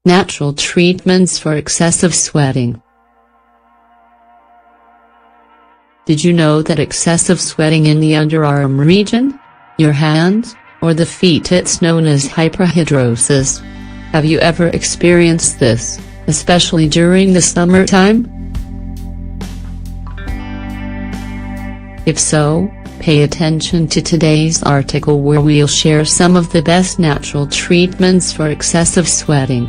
Natural treatments for excessive sweating. Did you know that excessive sweating in the underarm region, your hands, or the feet, it's known as hyperhidrosis? Have you ever experienced this, especially during the summertime? If so, pay attention to today's article where we'll share some of the best natural treatments for excessive sweating.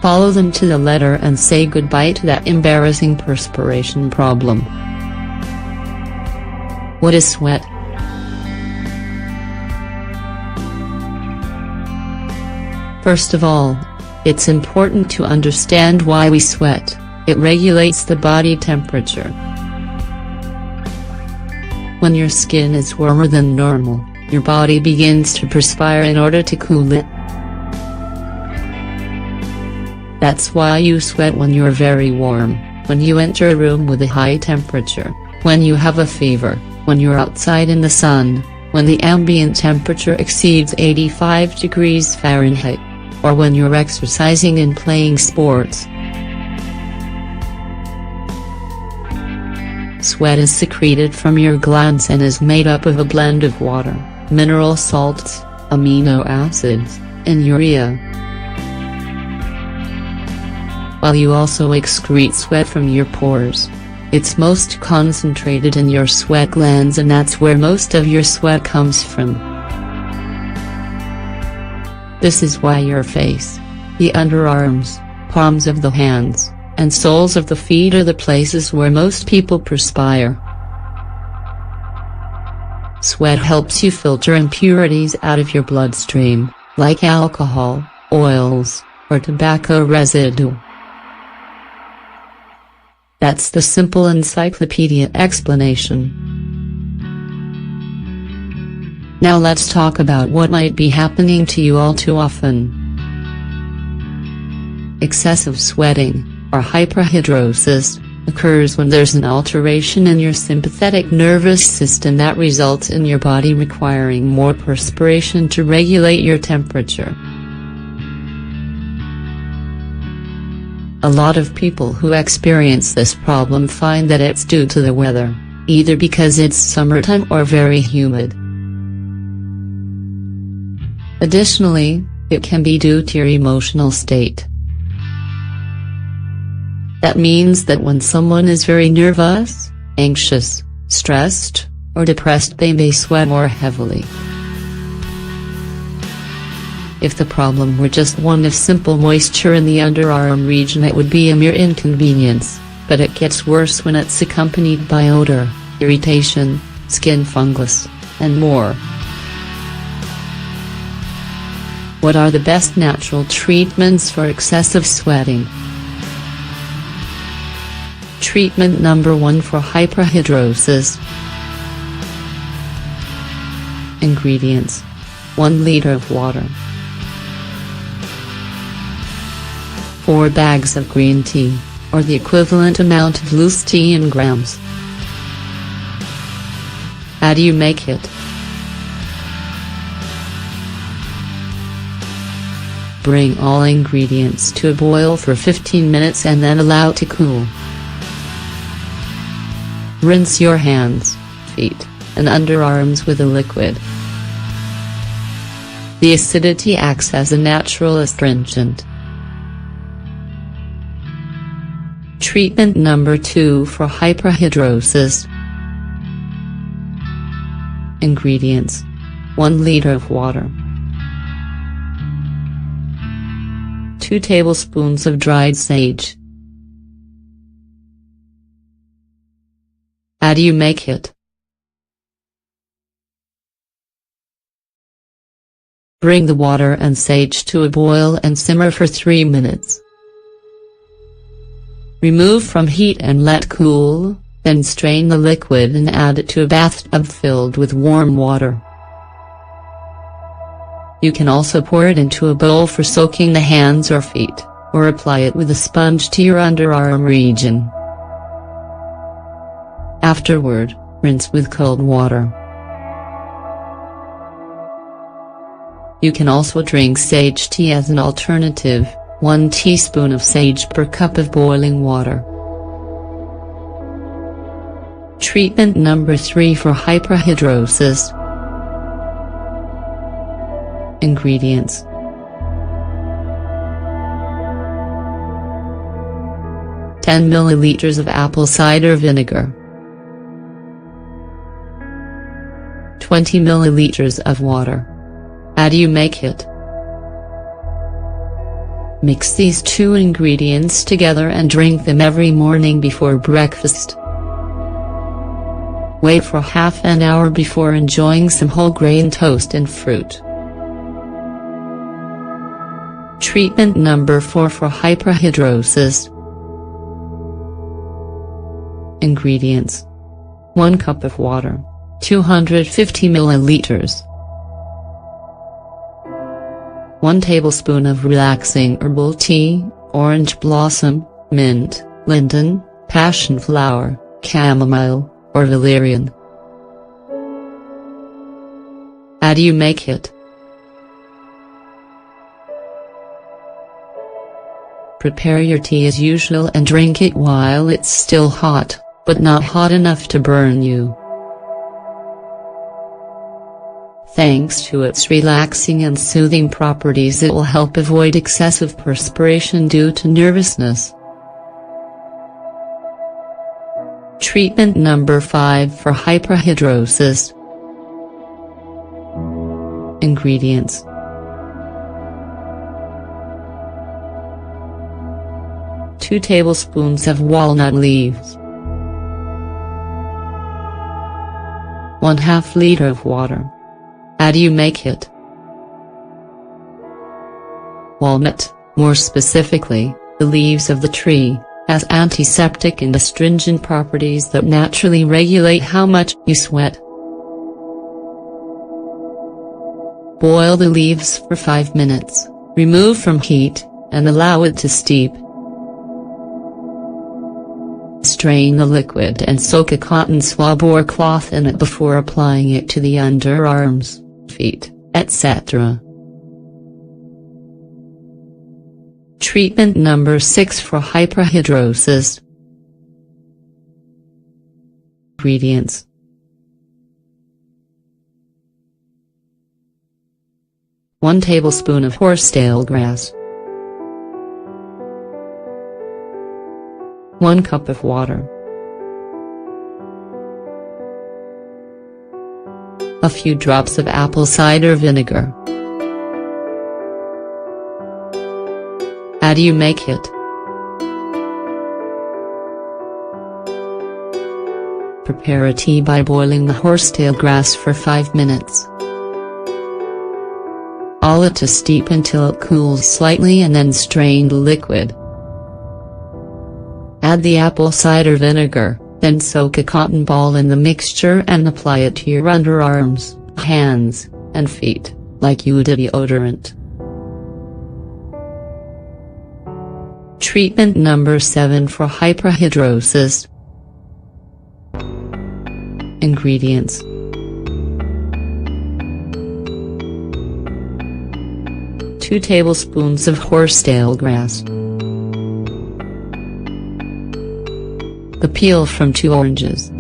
Follow them to the letter and say goodbye to that embarrassing perspiration problem. What is sweat? First of all, it's important to understand why we sweat. It regulates the body temperature. When your skin is warmer than normal, your body begins to perspire in order to cool it. That's why you sweat when you're very warm, when you enter a room with a high temperature, when you have a fever, when you're outside in the sun, when the ambient temperature exceeds 85 degrees Fahrenheit, or when you're exercising and playing sports. Sweat is secreted from your glands and is made up of a blend of water, mineral salts, amino acids, and urea. While you also excrete sweat from your pores, it's most concentrated in your sweat glands, and that's where most of your sweat comes from. This is why your face, the underarms, palms of the hands, and soles of the feet are the places where most people perspire. Sweat helps you filter impurities out of your bloodstream, like alcohol, oils, or tobacco residue. That's the simple encyclopedia explanation. Now let's talk about what might be happening to you all too often. Excessive sweating, or hyperhidrosis, occurs when there's an alteration in your sympathetic nervous system that results in your body requiring more perspiration to regulate your temperature. A lot of people who experience this problem find that it's due to the weather, either because it's summertime or very humid. Additionally, it can be due to your emotional state. That means that when someone is very nervous, anxious, stressed, or depressed, they may sweat more heavily. If the problem were just one of simple moisture in the underarm region, it would be a mere inconvenience, but it gets worse when it's accompanied by odor, irritation, skin fungus, and more. What are the best natural treatments for excessive sweating? Treatment number 1 for hyperhidrosis. Ingredients: 1 liter of water, 4 bags of green tea, or the equivalent amount of loose tea in grams. How do you make it? Bring all ingredients to a boil for 15 minutes and then allow to cool. Rinse your hands, feet, and underarms with the liquid. The acidity acts as a natural astringent. Treatment number 2 for hyperhidrosis. Ingredients: 1 liter of water, 2 tablespoons of dried sage. How do you make it? Bring the water and sage to a boil and simmer for 3 minutes. Remove from heat and let cool, then strain the liquid and add it to a bathtub filled with warm water. You can also pour it into a bowl for soaking the hands or feet, or apply it with a sponge to your underarm region. Afterward, rinse with cold water. You can also drink sage tea as an alternative, 1 teaspoon of sage per cup of boiling water. Treatment number 3 for hyperhidrosis. Ingredients: 10 ml of apple cider vinegar, 20 ml of water. How do you make it? Mix these 2 ingredients together and drink them every morning before breakfast. Wait for half an hour before enjoying some whole grain toast and fruit. Treatment number 4 for hyperhidrosis. Ingredients: 1 cup of water, 250 ml, 1 tablespoon of relaxing herbal tea, orange blossom, mint, linden, passion flower, chamomile, or valerian. How do you make it? Prepare your tea as usual and drink it while it's still hot, but not hot enough to burn you. Thanks to its relaxing and soothing properties, it will help avoid excessive perspiration due to nervousness. Treatment number 5 for hyperhidrosis. Ingredients: 2 tablespoons of walnut leaves, 1/2 liter of water. How do you make it? Walnut, more specifically, the leaves of the tree, has antiseptic and astringent properties that naturally regulate how much you sweat. Boil the leaves for 5 minutes, remove from heat, and allow it to steep. Strain the liquid and soak a cotton swab or cloth in it before applying it to the underarms, feet, etc. Treatment number 6 for hyperhidrosis. Ingredients: 1 tablespoon of horsetail grass, 1 cup of water, a few drops of apple cider vinegar. How do you make it? Prepare a tea by boiling the horsetail grass for 5 minutes. Allow it to steep until it cools slightly and then strain the liquid. Add the apple cider vinegar, then soak a cotton ball in the mixture and apply it to your underarms, hands, and feet, like you would a deodorant. Treatment number 7 for hyperhidrosis. Ingredients: 2 tablespoons of horsetail grass, the peel from 2 oranges,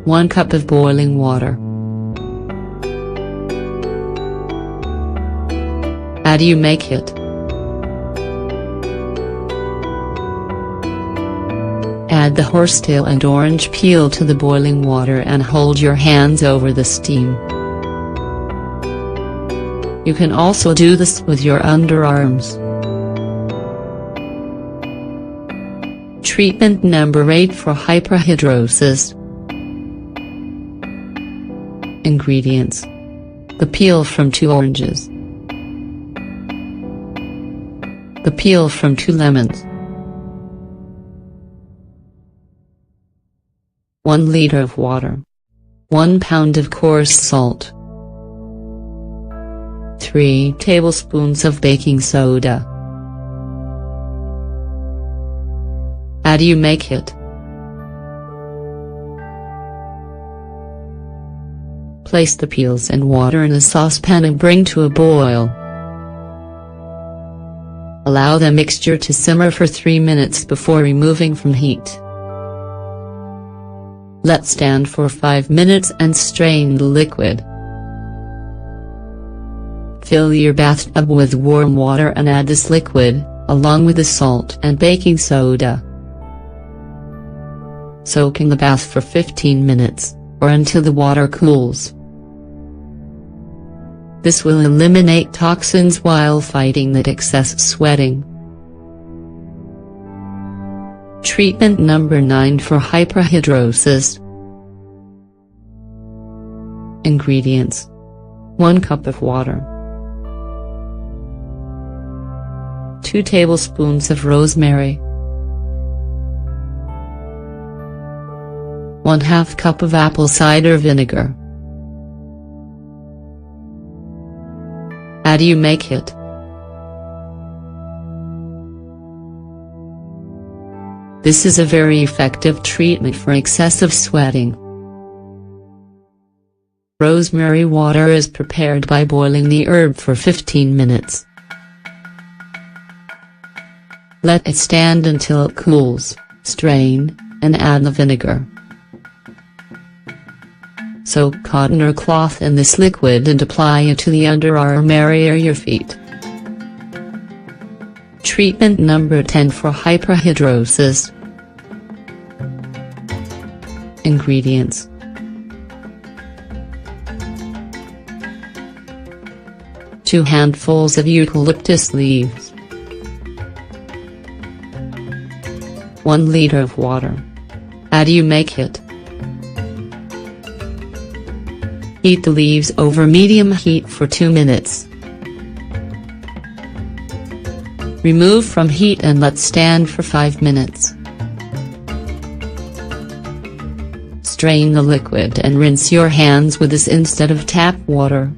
1 cup of boiling water. How do you make it? Add the horsetail and orange peel to the boiling water and hold your hands over the steam. You can also do this with your underarms. Treatment number 8 for hyperhidrosis. Ingredients: the peel from 2 oranges, the peel from 2 lemons, 1 liter of water, 1 pound of coarse salt, 3 tablespoons of baking soda. How do you make it? Place the peels and water in a saucepan and bring to a boil. Allow the mixture to simmer for 3 minutes before removing from heat. Let stand for 5 minutes and strain the liquid. Fill your bathtub with warm water and add this liquid, along with the salt and baking soda. Soak in the bath for 15 minutes, or until the water cools. This will eliminate toxins while fighting that excess sweating. Treatment number 9 for hyperhidrosis. Ingredients: 1 cup of water, 2 tablespoons of rosemary, 1/2 cup of apple cider vinegar. How do you make it? This is a very effective treatment for excessive sweating. Rosemary water is prepared by boiling the herb for 15 minutes. Let it stand until it cools, strain, and add the vinegar. Soak cotton or cloth in this liquid and apply it to the underarm area or your feet. Treatment number 10 for hyperhidrosis. Ingredients: 2 handfuls of eucalyptus leaves, 1 liter of water. How do you make it? Heat the leaves over medium heat for 2 minutes. Remove from heat and let stand for 5 minutes. Strain the liquid and rinse your hands with this instead of tap water.